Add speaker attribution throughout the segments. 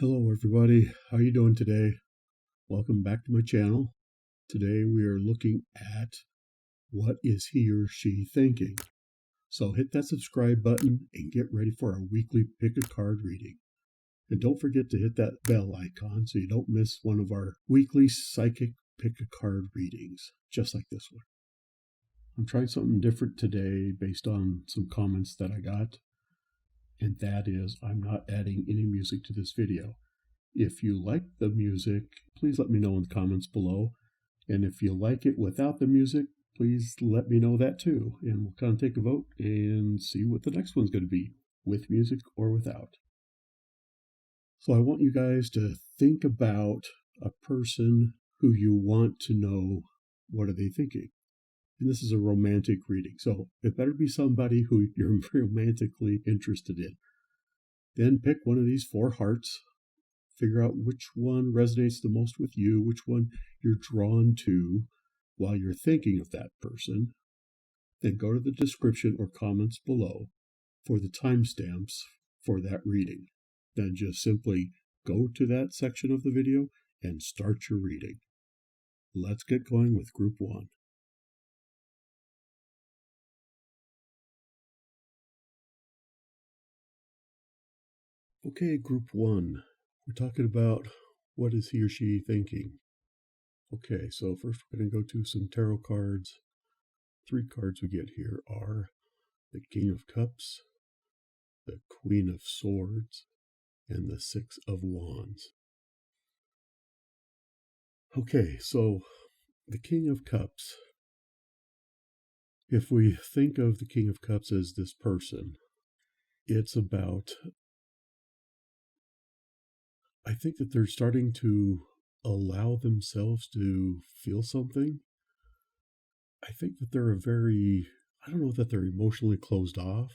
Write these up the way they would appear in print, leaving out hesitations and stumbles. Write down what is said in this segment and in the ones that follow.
Speaker 1: Hello everybody, how you doing today? Welcome back to my channel. Today we are looking at what is he or she thinking. So hit that subscribe button and get ready for our weekly pick a card reading. And don't forget to hit that bell icon so you don't miss one of our weekly psychic pick a card readings, just like this one. I'm trying something different today based on some comments that I got. And that is, I'm not adding any music to this video. If you like the music, please let me know in the comments below. And if you like it without the music, please let me know that too. And we'll kind of take a vote and see what the next one's going to be, with music or without. So I want you guys to think about a person who you want to know what are they thinking. And this is a romantic reading, so it better be somebody who you're romantically interested in. Then pick one of these 4 hearts. Figure out which one resonates the most with you, which one you're drawn to while you're thinking of that person. Then go to the description or comments below for the timestamps for that reading. Then just simply go to that section of the video and start your reading. Let's get going with group 1. Okay, group 1. We're talking about what is he or she thinking. Okay, so first we're going to go to some tarot cards. 3 cards we get here are the King of Cups, the Queen of Swords, and the 6 of Wands. Okay, so the King of Cups. If we think of the King of Cups as this person, it's about, I think that they're starting to allow themselves to feel something. I think that they're I don't know that they're emotionally closed off.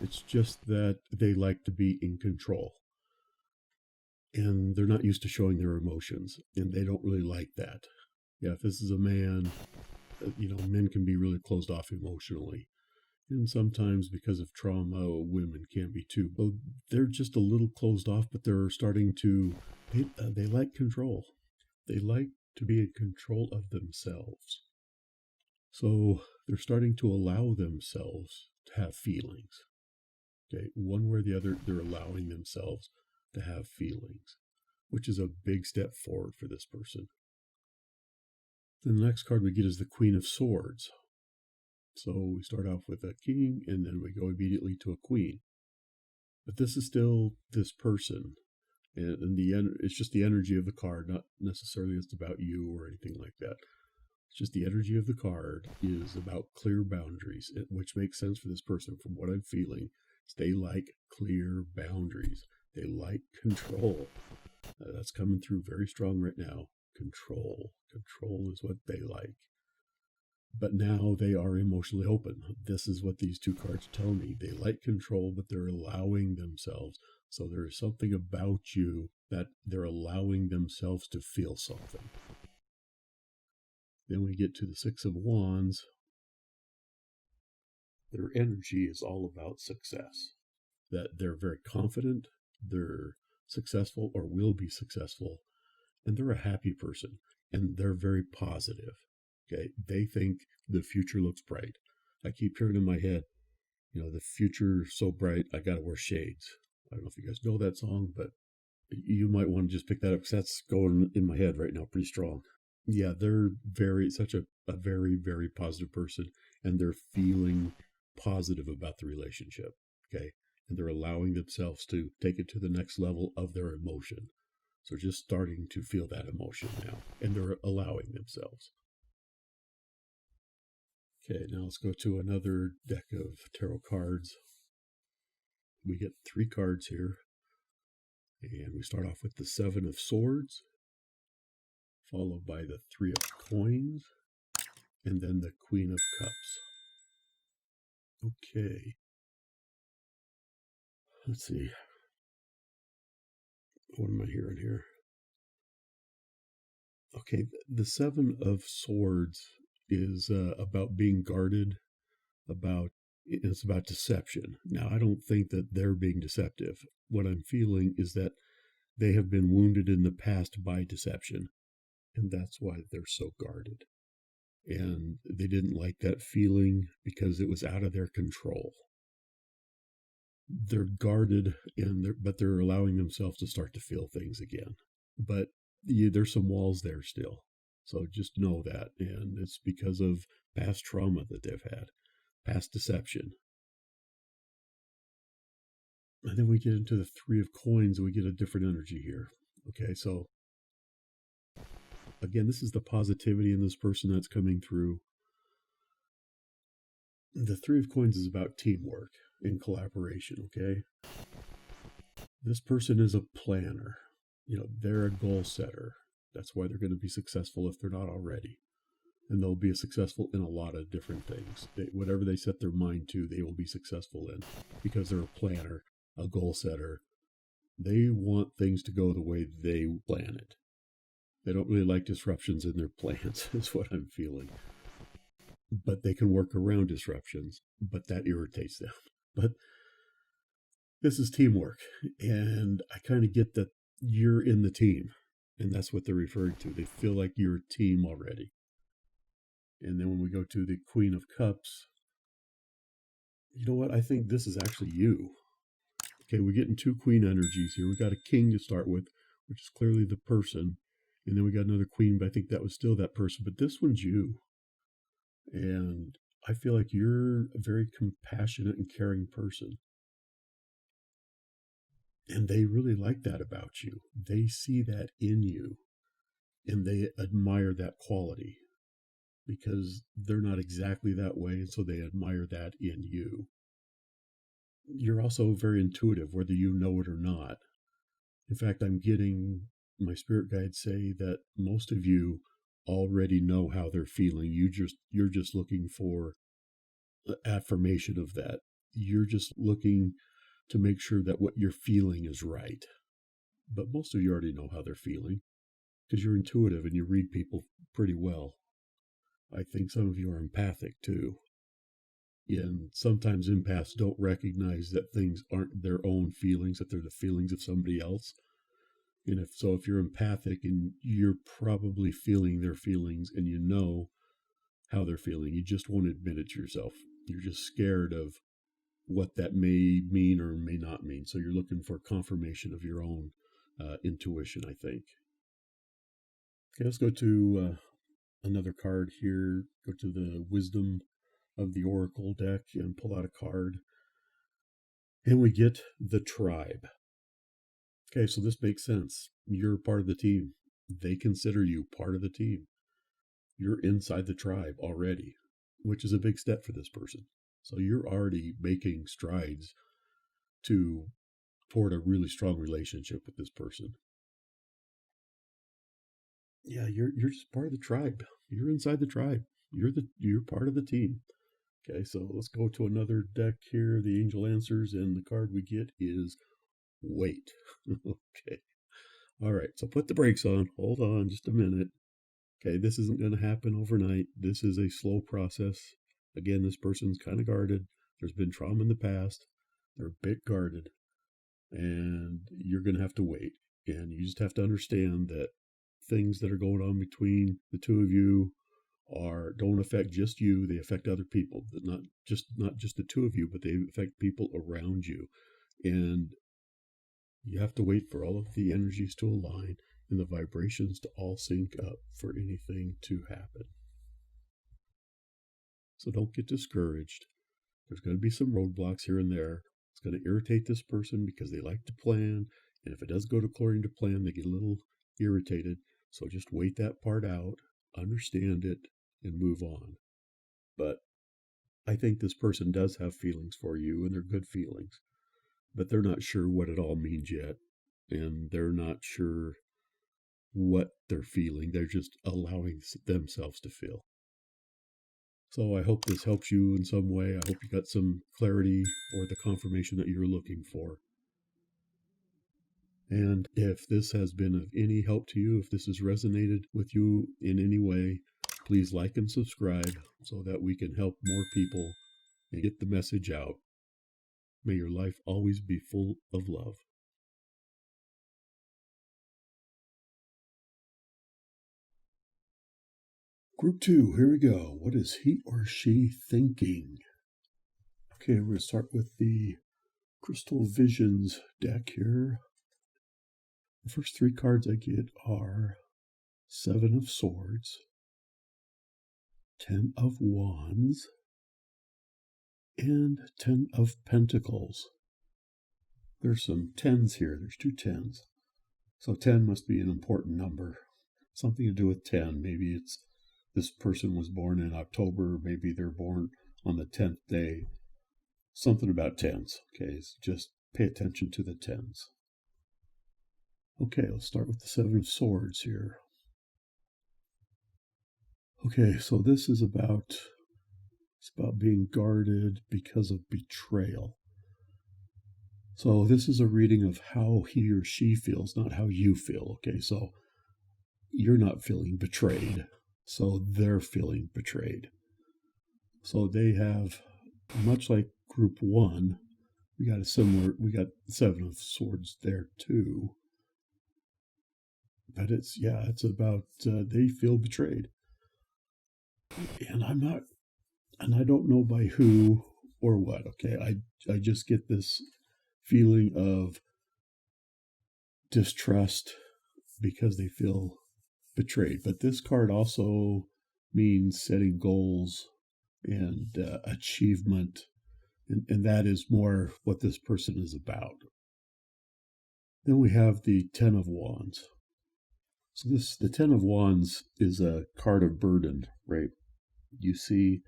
Speaker 1: It's just that they like to be in control. And they're not used to showing their emotions, and they don't really like that. Yeah, if this is a man, men can be really closed off emotionally. And sometimes because of trauma, women can be too. But they're just a little closed off, but they're starting to, they like control. They like to be in control of themselves. So they're starting to allow themselves to have feelings. Okay, one way or the other, they're allowing themselves to have feelings, which is a big step forward for this person. Then the next card we get is the Queen of Swords. So we start off with a king, and then we go immediately to a queen. But this is still this person, and it's just the energy of the card, not necessarily it's about you or anything like that. It's just the energy of the card is about clear boundaries, which makes sense for this person from what I'm feeling. They like clear boundaries. They like control. That's coming through very strong right now. Control. Control is what they like. But now they are emotionally open. This is what these 2 cards tell me. They like control, but they're allowing themselves. So there is something about you that they're allowing themselves to feel something. Then we get to the 6 of Wands. Their energy is all about success. That they're very confident, they're successful or will be successful, and they're a happy person, and they're very positive. Okay, they think the future looks bright. I keep hearing in my head, the future's so bright, I gotta wear shades. I don't know if you guys know that song, but you might want to just pick that up because that's going in my head right now pretty strong. Yeah, they're such a very, very positive person, and they're feeling positive about the relationship. Okay, and they're allowing themselves to take it to the next level of their emotion. So just starting to feel that emotion now, and they're allowing themselves. Okay, now let's go to another deck of tarot cards. We get 3 cards here, and we start off with the 7 of Swords, followed by the 3 of Coins, and then the Queen of Cups. Okay, let's see. What am I hearing here? Okay, the 7 of Swords is about being guarded, it's about deception. Now, I don't think that they're being deceptive. What I'm feeling is that They have been wounded in the past by deception, and that's why they're so guarded. And they didn't like that feeling because it was out of their control. They're guarded, but they're allowing themselves to start to feel things again. But there's some walls there still. So just know that. And it's because of past trauma that they've had, past deception. And then we get into the Three of Coins and we get a different energy here. Okay, so again, this is the positivity in this person that's coming through. The Three of Coins is about teamwork and collaboration, okay? This person is a planner. They're a goal setter. That's why they're going to be successful if they're not already. And they'll be successful in a lot of different things. Whatever they set their mind to, they will be successful in because they're a planner, a goal setter. They want things to go the way they plan it. They don't really like disruptions in their plans, is what I'm feeling. But they can work around disruptions, but that irritates them. But this is teamwork, and I kind of get that you're in the team, and that's what they're referring to. They feel like you're a team already. And then when we go to the Queen of Cups, you know what? I think this is actually you. Okay, we're getting two queen energies here. We got a king to start with, which is clearly the person. And then we got another queen, but I think that was still that person. But this one's you. And I feel like you're a very compassionate and caring person. And they really like that about you. They see that in you. And they admire that quality because they're not exactly that way. And so they admire that in you. You're also very intuitive, whether you know it or not. In fact, I'm getting my spirit guides say that most of you already know how they're feeling. You're just looking for affirmation of that. You're just looking to make sure that what you're feeling is right. But most of you already know how they're feeling because you're intuitive and you read people pretty well. I think some of you are empathic too. And sometimes empaths don't recognize that things aren't their own feelings, that they're the feelings of somebody else. And if you're empathic and you're probably feeling their feelings and you know how they're feeling, you just won't admit it to yourself. You're just scared of what that may mean or may not mean. So you're looking for confirmation of your own intuition, I think. Okay, let's go to another card here. Go to the Wisdom of the Oracle deck and pull out a card. And we get the Tribe. Okay, so this makes sense. You're part of the team. They consider you part of the team. You're inside the tribe already, which is a big step for this person. So you're already making strides toward a really strong relationship with this person. Yeah, you're just part of the tribe. You're inside the tribe. You're part of the team. Okay, so let's go to another deck here, the Angel Answers, and the card we get is Wait. Okay. All right, so put the brakes on. Hold on just a minute. Okay, this isn't going to happen overnight. This is a slow process. Again, this person's kind of guarded. There's been trauma in the past. They're a bit guarded. And you're going to have to wait. And you just have to understand that things that are going on between the two of you don't affect just you. They affect other people. Not just the two of you, but they affect people around you. And you have to wait for all of the energies to align and the vibrations to all sync up for anything to happen. So don't get discouraged. There's going to be some roadblocks here and there. It's going to irritate this person because they like to plan. And if it does go according to plan, they get a little irritated. So just wait that part out, understand it, and move on. But I think this person does have feelings for you, and they're good feelings. But they're not sure what it all means yet. And they're not sure what they're feeling. They're just allowing themselves to feel. So I hope this helps you in some way. I hope you got some clarity or the confirmation that you're looking for. And if this has been of any help to you, if this has resonated with you in any way, please like and subscribe so that we can help more people and get the message out. May your life always be full of love. Group 2, here we go. What is he or she thinking? Okay, we're going to start with the Crystal Visions deck here. The first 3 cards I get are 7 of Swords, 10 of Wands, and 10 of Pentacles. There's some 10s here. There's 2 10s. So 10 must be an important number. Something to do with 10. Maybe it's this person was born in October. Maybe they're born on the 10th day. Something about 10s. Okay, so just pay attention to the 10s. Okay, let's start with the 7 of Swords here. Okay, so this is about being guarded because of betrayal. So this is a reading of how he or she feels, not how you feel. Okay, so you're not feeling betrayed, so they're feeling betrayed. So they have, much like group 1, we got 7 of Swords there too. But it's about they feel betrayed. And I don't know by who or what. Okay, I just get this feeling of distrust because they feel betrayed. But this card also means setting goals and achievement, and that is more what this person is about. Then we have the 10 of Wands. So the 10 of Wands is a card of burden, right? You see,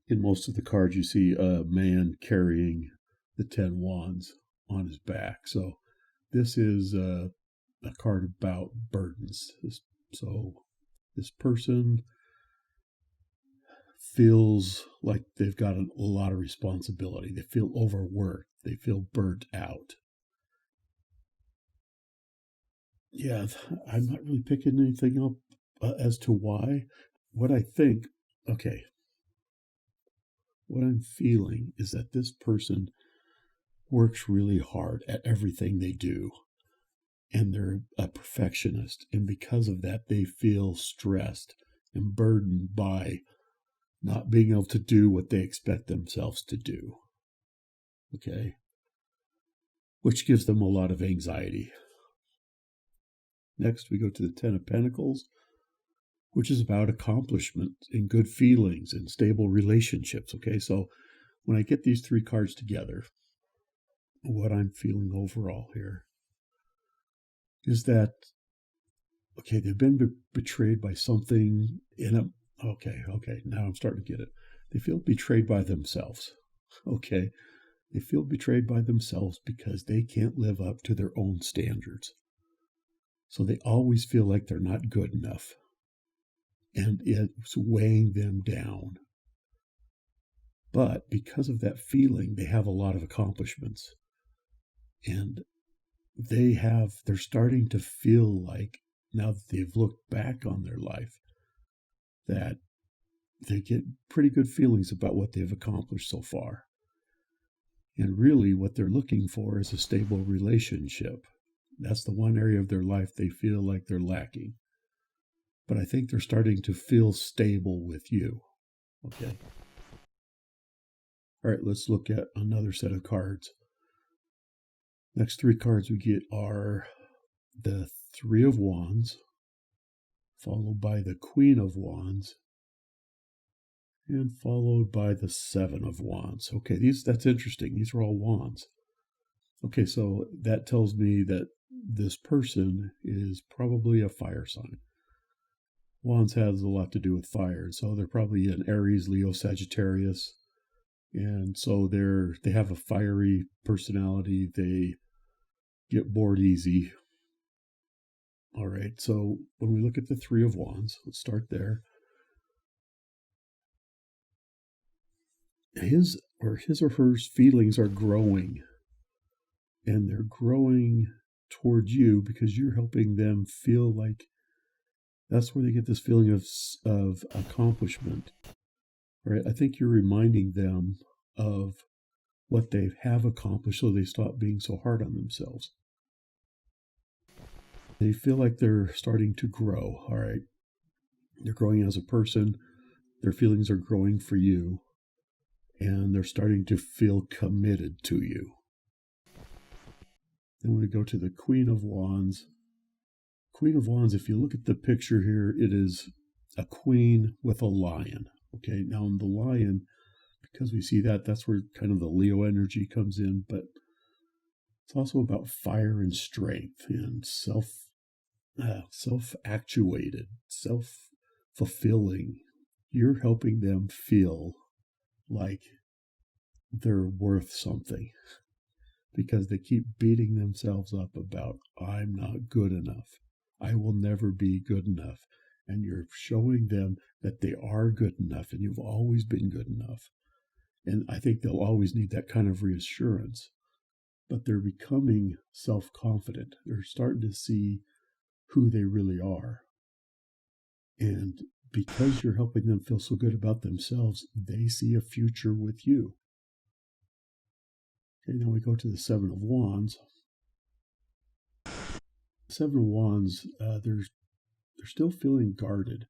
Speaker 1: in most of the cards, you see a man carrying the 10 wands on his back. So this is a card about burdens. So this person feels like they've got a lot of responsibility. They feel overworked. They feel burnt out. Yeah, I'm not really picking anything up as to why. What I think, okay, what I'm feeling is that this person works really hard at everything they do, and they're a perfectionist, and because of that they feel stressed and burdened by not being able to do what they expect themselves to do. Okay, which gives them a lot of anxiety. Next we go to the 10 of Pentacles, which is about accomplishment and good feelings and stable relationships. Okay, so when I get these 3 cards together, what I'm feeling overall here is that, okay, they've been betrayed by something okay, now I'm starting to get it. They feel betrayed by themselves. Okay, they feel betrayed by themselves because they can't live up to their own standards. So they always feel like they're not good enough, and it's weighing them down. But because of that feeling, they have a lot of accomplishments, and they're starting to feel like, now that they've looked back on their life, that they get pretty good feelings about what they've accomplished so far. And really what they're looking for is a stable relationship. That's the one area of their life they feel like they're lacking. But I think they're starting to feel stable with you. Okay. All right, let's look at another set of cards. Next 3 cards we get are the 3 of Wands, followed by the Queen of Wands, and followed by the 7 of Wands. Okay, that's interesting. These are all wands. Okay, so that tells me that this person is probably a fire sign. Wands has a lot to do with fire, so they're probably an Aries, Leo, Sagittarius, and so they have a fiery personality. They get bored easy. All right, so when we look at the 3 of Wands, let's start there. His or her feelings are growing, and they're growing towards you because you're helping them feel like, that's where they get this feeling of accomplishment, right? I think you're reminding them of what they have accomplished, so they stop being so hard on themselves. They feel like they're starting to grow. All right, They're growing as a person. Their feelings are growing for you, and they're starting to feel committed to you. Then we go to the Queen of Wands. Queen of Wands, if you look at the picture here, it is a queen with a lion. Okay, now in the lion, because we see that, that's where kind of the Leo energy comes in, but it's also about fire and strength and self-actuated, self-fulfilling. You're helping them feel like they're worth something because they keep beating themselves up about, I'm not good enough. I will never be good enough. And you're showing them that they are good enough and you've always been good enough. And I think they'll always need that kind of reassurance. But they're becoming self-confident. They're starting to see who they really are. And because you're helping them feel so good about themselves, they see a future with you. Okay, now we go to the Seven of Wands. Seven of Wands, they're still feeling guarded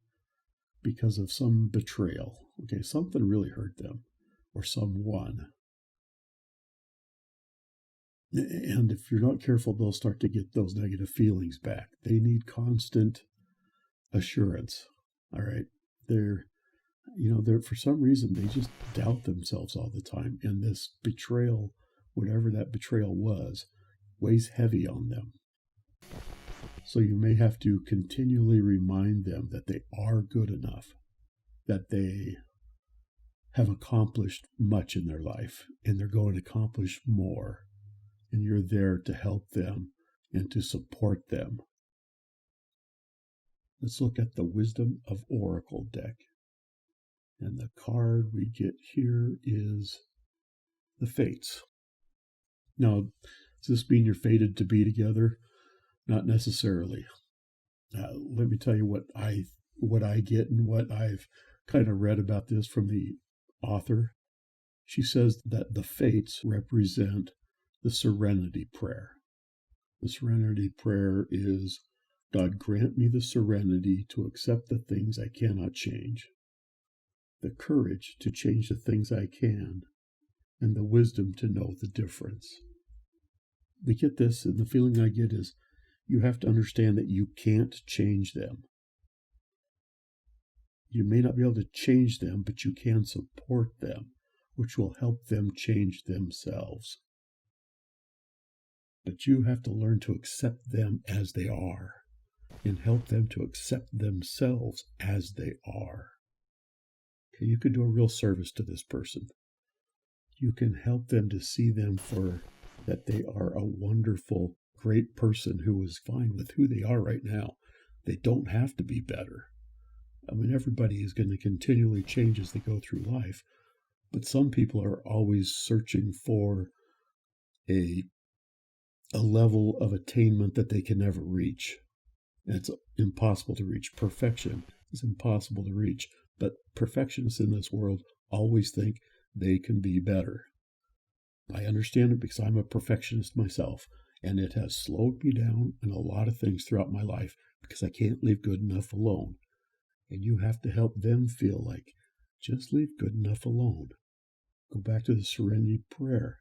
Speaker 1: because of some betrayal. Okay, something really hurt them or someone. And if you're not careful, they'll start to get those negative feelings back. They need constant assurance. All right. They're for some reason, they just doubt themselves all the time. And this betrayal, whatever that betrayal was, weighs heavy on them. So you may have to continually remind them that they are good enough, that they have accomplished much in their life, and they're going to accomplish more. And you're there to help them and to support them. Let's look at the Wisdom of Oracle deck. And the card we get here is the Fates. Now, does this mean you're fated to be together? Not necessarily. Let me tell you what I get and what I've kind of read about this from the author. She says that the Fates represent the Serenity Prayer. The Serenity Prayer is, God, grant me the serenity to accept the things I cannot change, the courage to change the things I can, and the wisdom to know the difference. We get this, and the feeling I get is you have to understand that you can't change them. You may not be able to change them, but you can support them, which will help them change themselves. But you have to learn to accept them as they are and help them to accept themselves as they are. Okay, you can do a real service to this person. You can help them to see them for that they are a wonderful, great person who is fine with who they are right now. They don't have to be better. I mean, everybody is going to continually change as they go through life, but some people are always searching for a level of attainment that they can never reach. And it's impossible to reach. Perfection is impossible to reach, but perfectionists in this world always think they can be better. I understand it because I'm a perfectionist myself, and it has slowed me down in a lot of things throughout my life because I can't leave good enough alone. And you have to help them feel like, just leave good enough alone. Go back to the Serenity Prayer.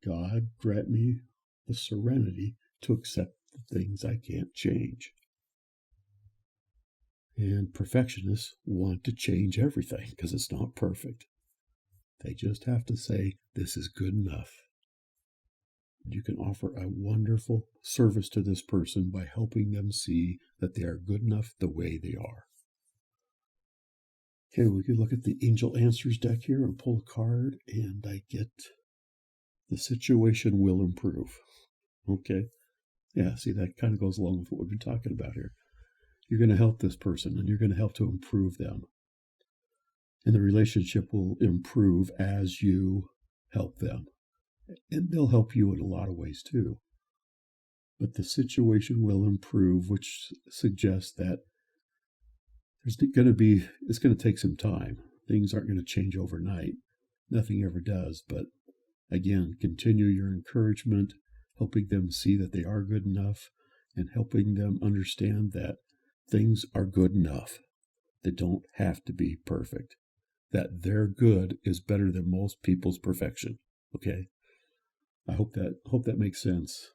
Speaker 1: God, grant me the serenity to accept the things I can't change. And perfectionists want to change everything because it's not perfect. They just have to say, this is good enough. You can offer a wonderful service to this person by helping them see that they are good enough the way they are. Okay, we can look at the Angel Answers deck here and pull a card, and I get the situation will improve. Okay, yeah, see, that kind of goes along with what we've been talking about here. You're going to help this person, and you're going to help to improve them. And the relationship will improve as you help them. And they'll help you in a lot of ways too. But the situation will improve, which suggests that it's going to take some time. Things aren't going to change overnight. Nothing ever does. But again, continue your encouragement, helping them see that they are good enough, and helping them understand that things are good enough. They don't have to be perfect. That their good is better than most people's perfection. Okay? I hope that makes sense.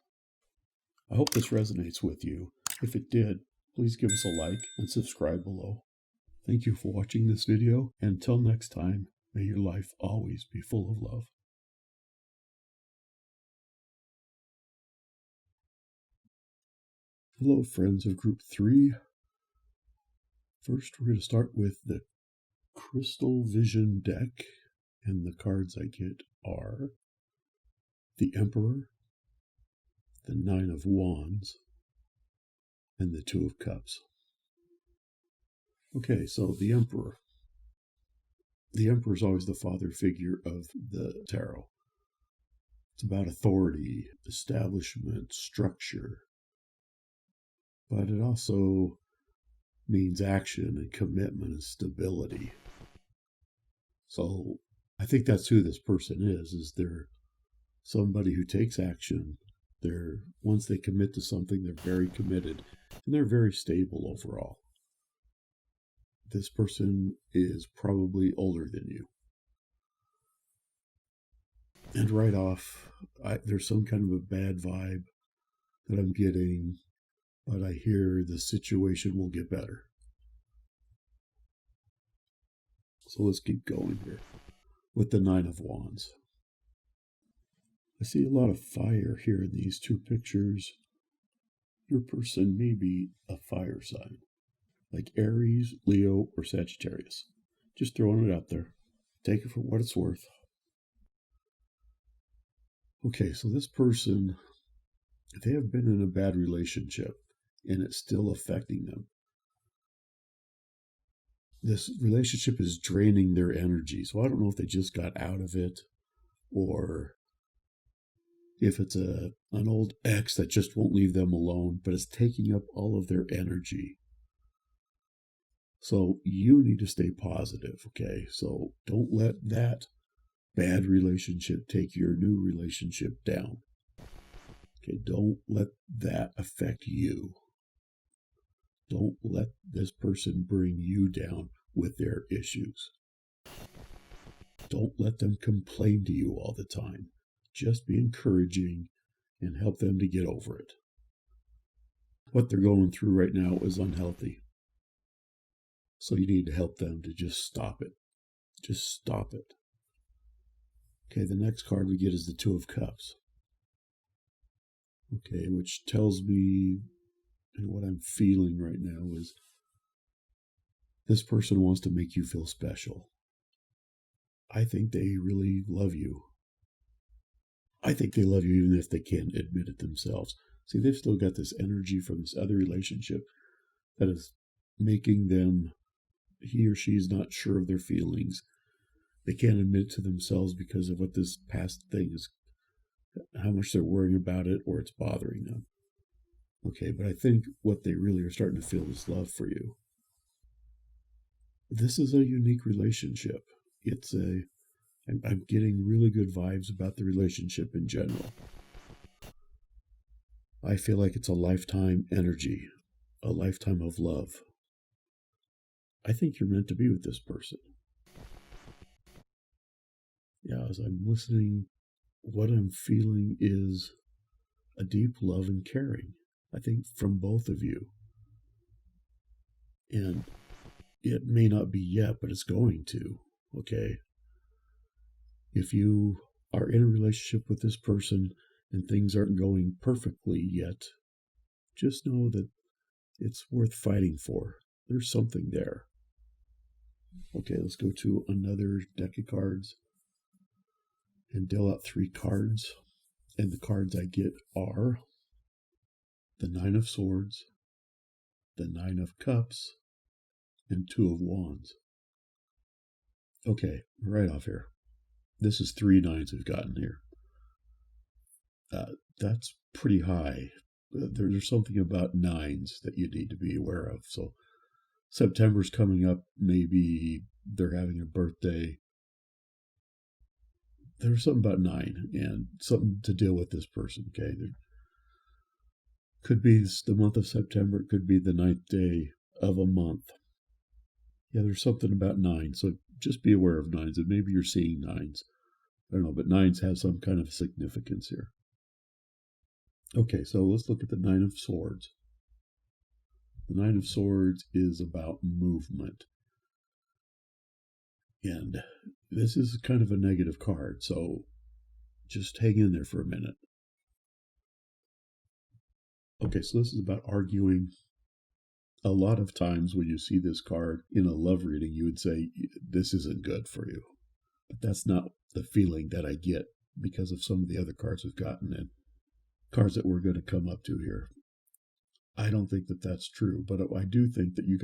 Speaker 1: I hope this resonates with you. If it did, please give us a like and subscribe below. Thank you for watching this video, and until next time, may your life always be full of love. Hello, friends of Group 3. First, we're going to start with the Crystal Vision deck, and the cards I get are the Emperor, the Nine of Wands, and the Two of Cups. Okay, so the Emperor. The Emperor is always the father figure of the tarot. It's about authority, establishment, structure. But it also means action and commitment and stability. So I think that's who this person is they're somebody who takes action. Once they commit to something, they're very committed, and they're very stable overall. This person is probably older than you. And right off, there's some kind of a bad vibe that I'm getting, but I hear the situation will get better. So let's keep going here with the Nine of Wands. I see a lot of fire here in these two pictures. Your person may be a fire sign, like Aries, Leo, or Sagittarius. Just throwing it out there. Take it for what it's worth. Okay, so this person, they have been in a bad relationship, and it's still affecting them. This relationship is draining their energy. So I don't know if they just got out of it, or if it's an old ex that just won't leave them alone, but it's taking up all of their energy. So you need to stay positive, okay? So don't let that bad relationship take your new relationship down. Okay, don't let that affect you. Don't let this person bring you down with their issues. Don't let them complain to you all the time. Just be encouraging and help them to get over it. What they're going through right now is unhealthy. So you need to help them to just stop it. Just stop it. Okay, the next card we get is the Two of Cups. Okay, which tells me, and what I'm feeling right now is this person wants to make you feel special. I think they really love you. I think they love you even if they can't admit it themselves. See, they've still got this energy from this other relationship that is making them, he or she is not sure of their feelings. They can't admit it to themselves because of what this past thing is, how much they're worrying about it, or it's bothering them. Okay, but I think what they really are starting to feel is love for you. This is a unique relationship. I'm getting really good vibes about the relationship in general. I feel like it's a lifetime energy, a lifetime of love. I think you're meant to be with this person. Yeah, as I'm listening, what I'm feeling is a deep love and caring, I think, from both of you. And it may not be yet, but it's going to, okay? If you are in a relationship with this person and things aren't going perfectly yet, just know that it's worth fighting for. There's something there. Okay, let's go to another deck of cards and deal out 3 cards. And the cards I get are the Nine of Swords, the Nine of Cups, and Two of Wands. Okay, right off here. This is 3 nines we've gotten here. That's pretty high. There's something about 9s that you need to be aware of. So September's coming up. Maybe they're having a birthday. There's something about 9 and something to deal with this person. Okay, there could be the month of September. It could be the 9th day of a month. Yeah, there's something about nine. So just be aware of nines, and maybe you're seeing nines. I don't know, but nines have some kind of significance here. Okay, so let's look at the Nine of Swords. The Nine of Swords is about movement. And this is kind of a negative card, so just hang in there for a minute. Okay, so this is about arguing. A lot of times when you see this card in a love reading, you would say, this isn't good for you. But that's not the feeling that I get because of some of the other cards we've gotten and cards that we're going to come up to here. I don't think that that's true, but I do think that you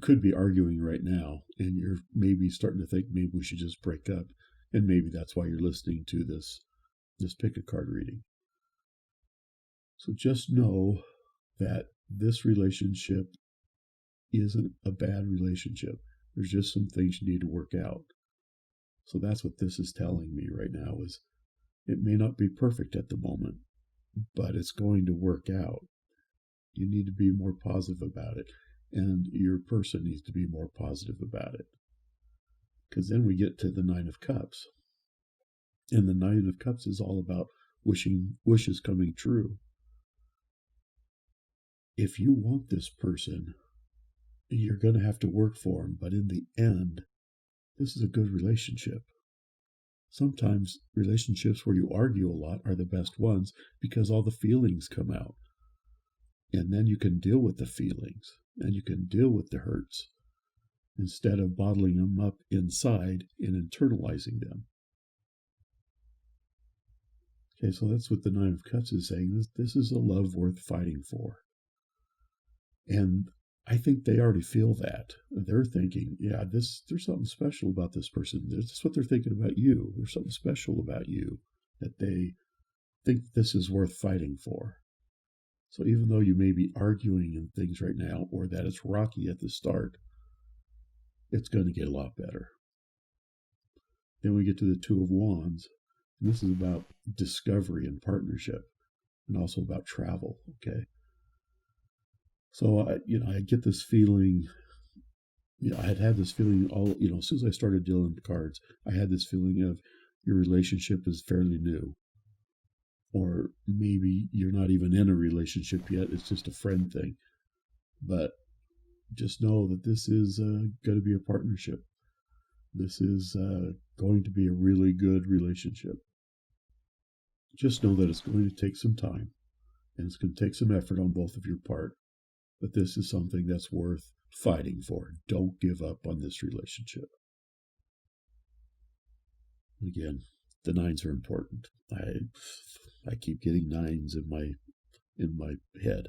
Speaker 1: could be arguing right now, and you're maybe starting to think maybe we should just break up, and maybe that's why you're listening to this pick a card reading. So just know that this relationship isn't a bad relationship. There's just some things you need to work out. So that's what this is telling me right now is it may not be perfect at the moment, but it's going to work out. You need to be more positive about it. And your person needs to be more positive about it. Because then we get to the Nine of Cups. And the Nine of Cups is all about wishes coming true. If you want this person, you're going to have to work for them. But in the end, this is a good relationship. Sometimes relationships where you argue a lot are the best ones because all the feelings come out. And then you can deal with the feelings and you can deal with the hurts instead of bottling them up inside and internalizing them. Okay, so that's what the Nine of Cups is saying. This is a love worth fighting for. And I think they already feel that. They're thinking, yeah, there's something special about this person. That's what they're thinking about you. There's something special about you that they think this is worth fighting for. So even though you may be arguing and things right now, or that it's rocky at the start, it's going to get a lot better. Then we get to the Two of Wands. And this is about discovery and partnership, and also about travel. Okay. So I get this feeling. I had this feeling all. As soon as I started dealing with cards, I had this feeling of your relationship is fairly new. Or maybe you're not even in a relationship yet. It's just a friend thing. But just know that this is going to be a partnership. This is going to be a really good relationship. Just know that it's going to take some time. And it's going to take some effort on both of your part. But this is something that's worth fighting for. Don't give up on this relationship. Again, the nines are important. I keep getting nines in my head.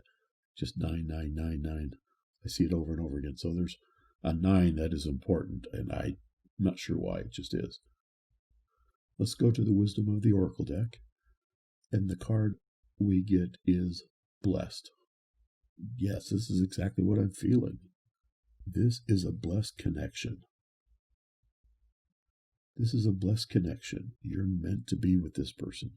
Speaker 1: Just 9, 9, 9, 9. I see it over and over again. So there's a 9 that is important, and I'm not sure why. It just is. Let's go to the Wisdom of the Oracle deck. And the card we get is Blessed. Yes, this is exactly what I'm feeling. This is a blessed connection. This is a blessed connection. You're meant to be with this person.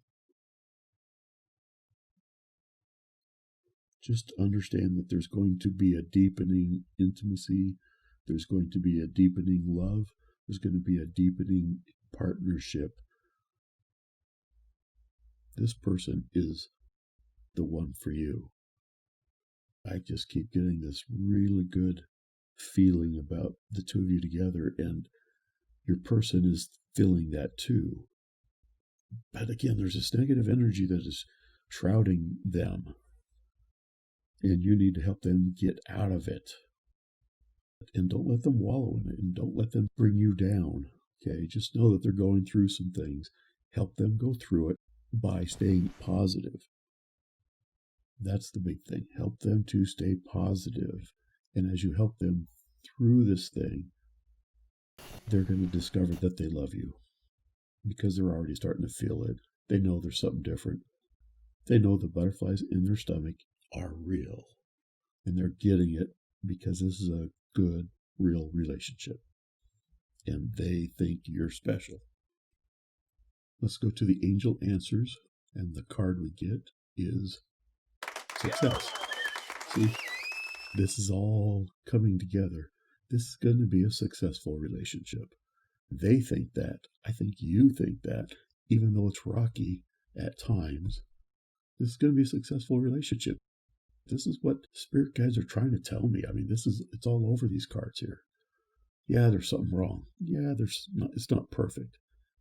Speaker 1: Just understand that there's going to be a deepening intimacy. There's going to be a deepening love. There's going to be a deepening partnership. This person is the one for you. I just keep getting this really good feeling about the two of you together, and your person is feeling that too. But again, there's this negative energy that is shrouding them, and you need to help them get out of it. And don't let them wallow in it, and don't let them bring you down. Okay, just know that they're going through some things. Help them go through it by staying positive. That's the big thing. Help them to stay positive. And as you help them through this thing, they're going to discover that they love you because they're already starting to feel it. They know there's something different. They know the butterflies in their stomach are real. And they're getting it because this is a good, real relationship. And they think you're special. Let's go to the angel answers. And the card we get is Success. See, this is all coming together. this is going to be a successful relationship. They think that. I think you think that. Even though it's rocky at times, this is going to be a successful relationship. This is what spirit guides are trying to tell me. I mean, it's all over these cards here. Yeah, there's something wrong. Yeah, it's not perfect.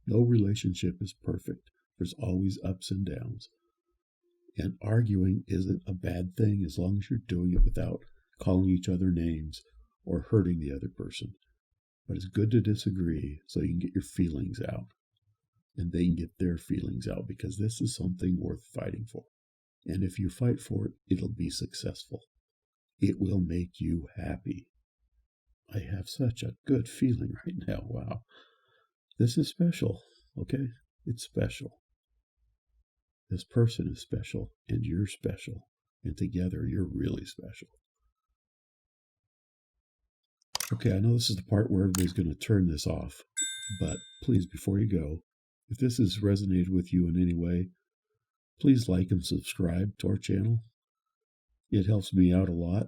Speaker 1: No relationship is perfect. There's always ups and downs. And arguing isn't a bad thing as long as you're doing it without calling each other names or hurting the other person. But it's good to disagree so you can get your feelings out. And they can get their feelings out, because this is something worth fighting for. And if you fight for it, it'll be successful. It will make you happy. I have such a good feeling right now. Wow. This is special, okay? It's special. This person is special, and you're special. And together, you're really special. Okay, I know this is the part where everybody's going to turn this off. But please, before you go, if this has resonated with you in any way, please like and subscribe to our channel. It helps me out a lot.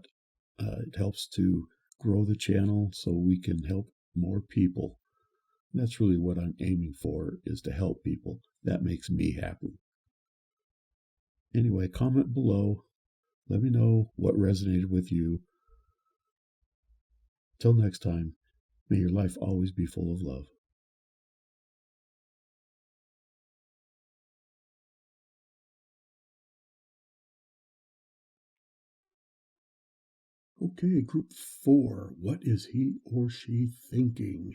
Speaker 1: It helps to grow the channel so we can help more people. And that's really what I'm aiming for, is to help people. That makes me happy. Anyway, comment below. Let me know what resonated with you. Till next time, may your life always be full of love. Okay, group 4. What is he or she thinking?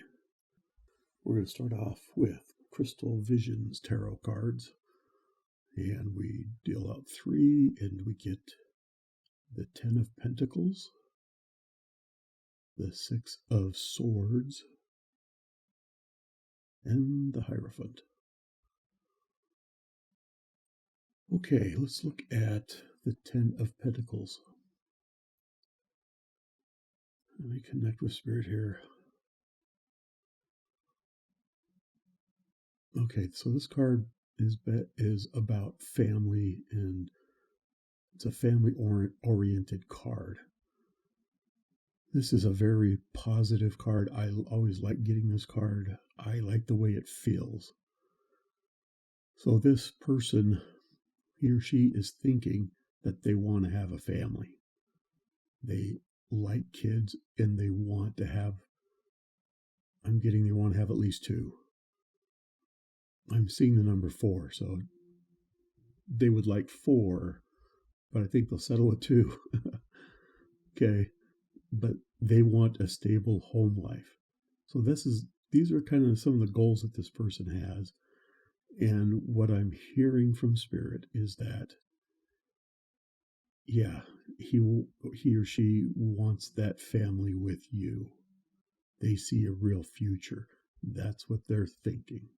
Speaker 1: We're going to start off with Crystal Visions Tarot cards. And we deal out 3, and we get the 10 of Pentacles, the 6 of Swords, and the Hierophant. Okay, let's look at the 10 of Pentacles. Let me connect with Spirit here. Okay, so this card is about family, and it's a family-oriented card. This is a very positive card. I always like getting this card. I like the way it feels. So this person, he or she, is thinking that they want to have a family. They like kids, and they want to have, they want to have at least 2. I'm seeing the number 4, so they would like 4, but I think they'll settle with 2. Okay, but they want a stable home life. So these are kind of some of the goals that this person has. And what I'm hearing from Spirit is that, yeah, he or she wants that family with you. They see a real future. That's what they're thinking.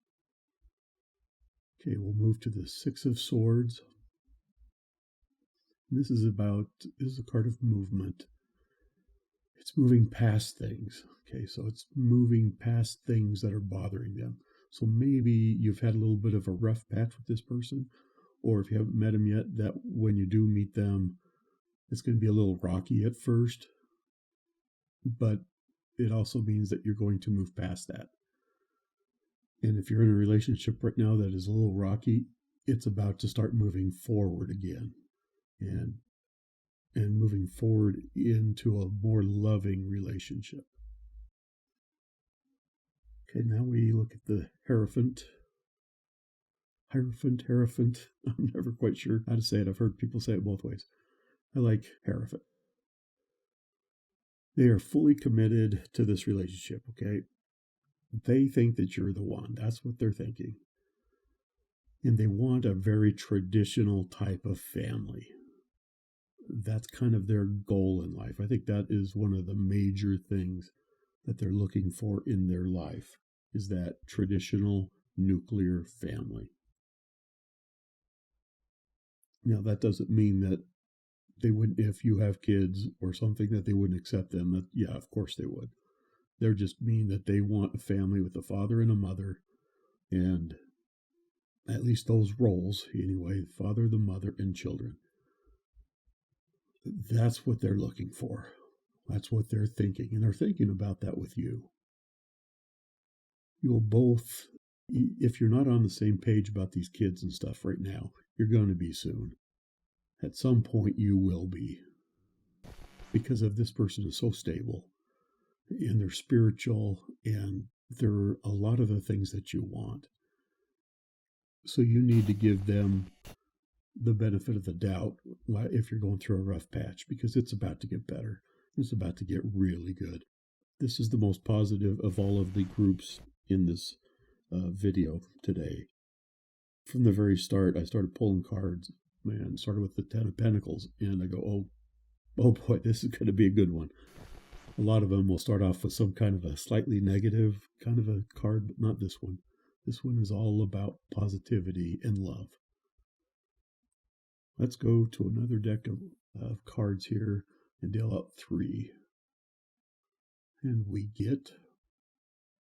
Speaker 1: Okay, we'll move to the 6 of Swords. This is a card of movement. It's moving past things. Okay, so it's moving past things that are bothering them. So maybe you've had a little bit of a rough patch with this person, or if you haven't met them yet, that when you do meet them, it's going to be a little rocky at first, but it also means that you're going to move past that. And if you're in a relationship right now that is a little rocky, it's about to start moving forward again, and moving forward into a more loving relationship. Okay, now we look at the Hierophant. Hierophant. I'm never quite sure how to say it. I've heard people say it both ways. I like Hierophant. They are fully committed to this relationship, okay? They think that you're the one. That's what they're thinking. And they want a very traditional type of family. That's kind of their goal in life. I think that is one of the major things that they're looking for in their life, is that traditional nuclear family. Now, that doesn't mean that they wouldn't, if you have kids or something, that they wouldn't accept them. That, yeah, of course they would. They're just mean that they want a family with a father and a mother, and at least those roles, anyway, the father, the mother, and children. That's what they're looking for. That's what they're thinking, and they're thinking about that with you. You'll both, if you're not on the same page about these kids and stuff right now, you're going to be soon. At some point, you will be. Because of this person is so stable, and they're spiritual, and they're a lot of the things that you want. So you need to give them the benefit of the doubt if you're going through a rough patch, because it's about to get better. It's about to get really good. This is the most positive of all of the groups in this video today. From the very start, I started pulling cards, man, started with the 10 of Pentacles, and I go, oh boy, this is going to be a good one. A lot of them will start off with some kind of a slightly negative kind of a card, but not this one. This one is all about positivity and love. Let's go to another deck of cards here and deal out 3. And we get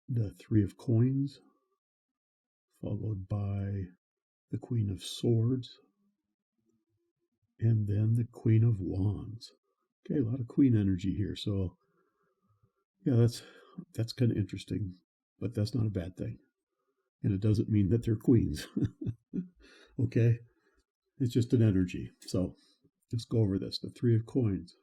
Speaker 1: the 3 of Coins, followed by the Queen of Swords, and then the Queen of Wands. Okay, a lot of Queen energy here. So, yeah, that's kind of interesting, but that's not a bad thing. And it doesn't mean that they're queens. Okay? It's just an energy. So, let's go over this. The 3 of Coins.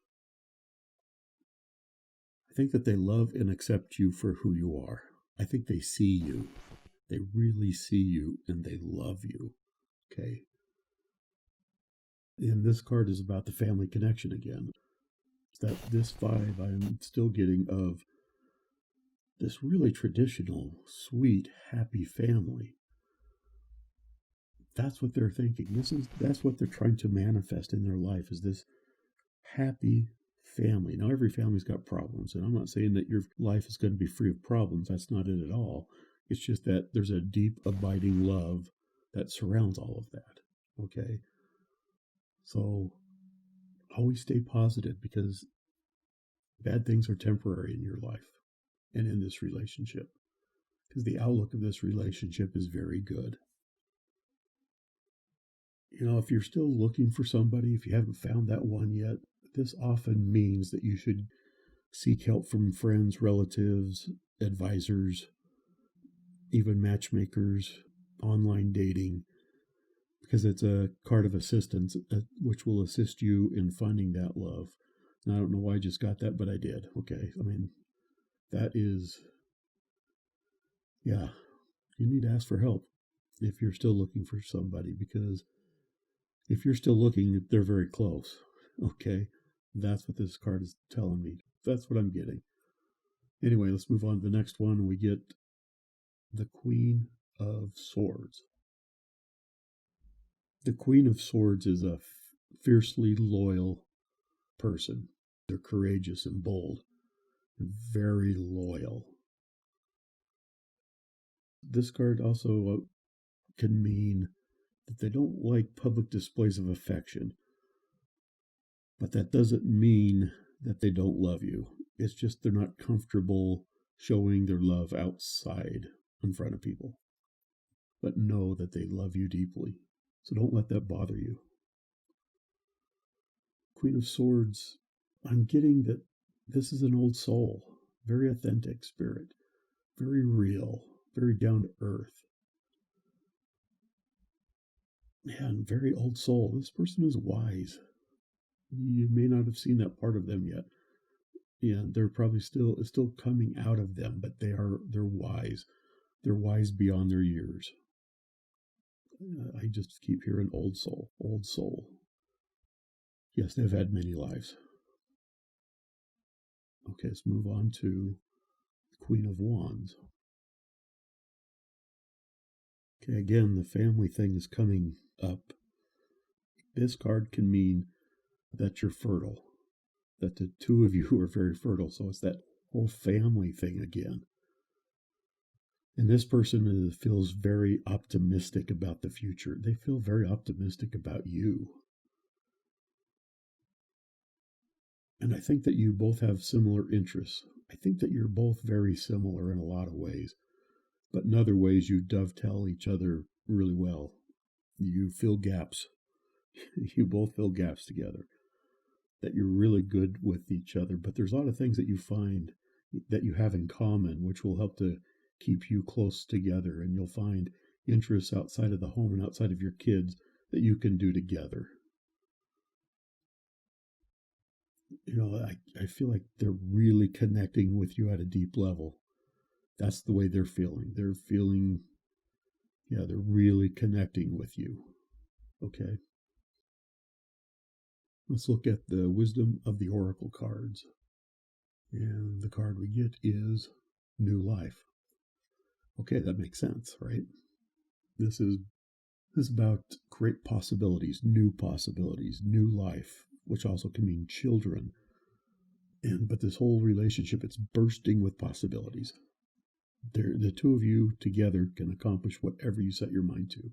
Speaker 1: I think that they love and accept you for who you are. I think they see you. They really see you, and they love you. Okay? And this card is about the family connection again. It's that this vibe I'm still getting of this really traditional, sweet, happy family. That's what they're thinking. That's what they're trying to manifest in their life, is this happy family. Now, every family's got problems, and I'm not saying that your life is going to be free of problems. That's not it at all. It's just that there's a deep, abiding love that surrounds all of that. Okay? So always stay positive, because bad things are temporary in your life and in this relationship, because the outlook of this relationship is very good. You know, if you're still looking for somebody, if you haven't found that one yet, this often means that you should seek help from friends, relatives, advisors, even matchmakers, online dating, because it's a card of assistance, which will assist you in finding that love. And I don't know why I just got that, but I did. Okay. I mean, that is, yeah, you need to ask for help if you're still looking for somebody, because if you're still looking, they're very close. Okay. That's what this card is telling me. That's what I'm getting. Anyway, let's move on to the next one. We get the Queen of Swords. The Queen of Swords is a fiercely loyal person. They're courageous and bold, and very loyal. This card also can mean that they don't like public displays of affection, but that doesn't mean that they don't love you. It's just they're not comfortable showing their love outside in front of people, but know that they love you deeply. So don't let that bother you. Queen of Swords, I'm getting that this is an old soul, very authentic spirit, very real, very down to earth. Man, very old soul. This person is wise. You may not have seen that part of them yet. Yeah, they're probably still coming out of them, but they're wise. They're wise beyond their years. I just keep hearing old soul, old soul. Yes, they've had many lives. Okay, let's move on to the Queen of Wands. Okay, again, the family thing is coming up. This card can mean that you're fertile, that the two of you are very fertile. So it's that whole family thing again. And this person feels very optimistic about the future. They feel very optimistic about you. And I think that you both have similar interests. I think that you're both very similar in a lot of ways. But in other ways, you dovetail each other really well. You fill gaps. You both fill gaps together. that you're really good with each other, but there's a lot of things that you find that you have in common, which will help to keep you close together. And you'll find interests outside of the home and outside of your kids that you can do together. I feel like they're really connecting with you at a deep level. That's the way they're feeling. They're really connecting with you. Okay. Let's look at the wisdom of the oracle cards. And the card we get is New Life. Okay, that makes sense, right? This is about great possibilities, new life, which also can mean children. But this whole relationship, it's bursting with possibilities. The two of you together can accomplish whatever you set your mind to.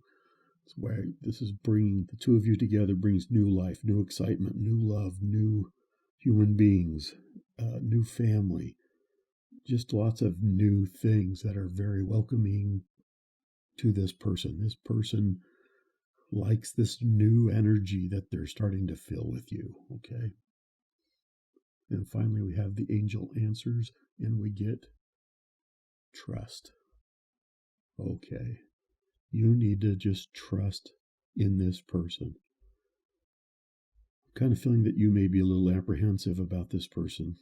Speaker 1: That's why this is bringing the two of you together, brings new life, new excitement, new love, new human beings, new family, just lots of new things that are very welcoming to this person. This person likes this new energy that they're starting to feel with you, okay? And finally, we have the angel answers, and we get trust. Okay. You need to just trust in this person. I'm kind of feeling that you may be a little apprehensive about this person.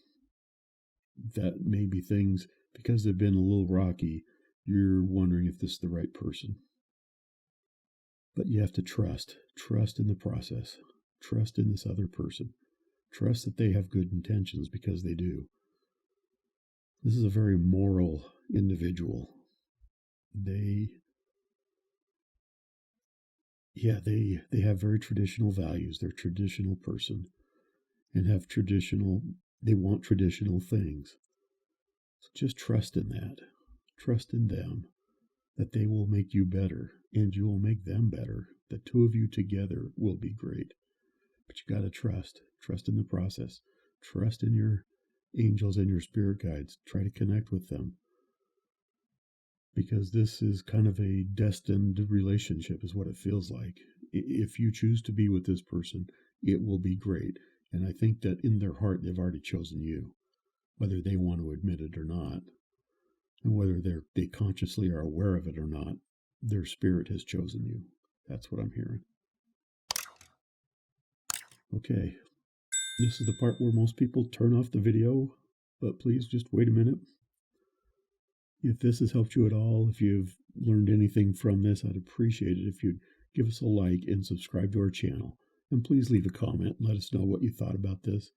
Speaker 1: That may be things, because they've been a little rocky, you're wondering if this is the right person. But you have to trust. Trust in the process. Trust in this other person. Trust that they have good intentions, because they do. This is a very moral individual. They have very traditional values. They're a traditional person and they want traditional things. So just trust in that. Trust in them, that they will make you better and you will make them better. The two of you together will be great. But you got to trust. Trust in the process. Trust in your angels and your spirit guides. Try to connect with them. Because this is kind of a destined relationship, is what it feels like. If you choose to be with this person, it will be great. And I think that in their heart, they've already chosen you, whether they want to admit it or not. And whether they consciously are aware of it or not, their spirit has chosen you. That's what I'm hearing. Okay. This is the part where most people turn off the video, but please just wait a minute. If this has helped you at all, if you've learned anything from this, I'd appreciate it if you'd give us a like and subscribe to our channel. And please leave a comment and let us know what you thought about this.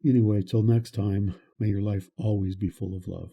Speaker 1: Anyway, till next time, may your life always be full of love.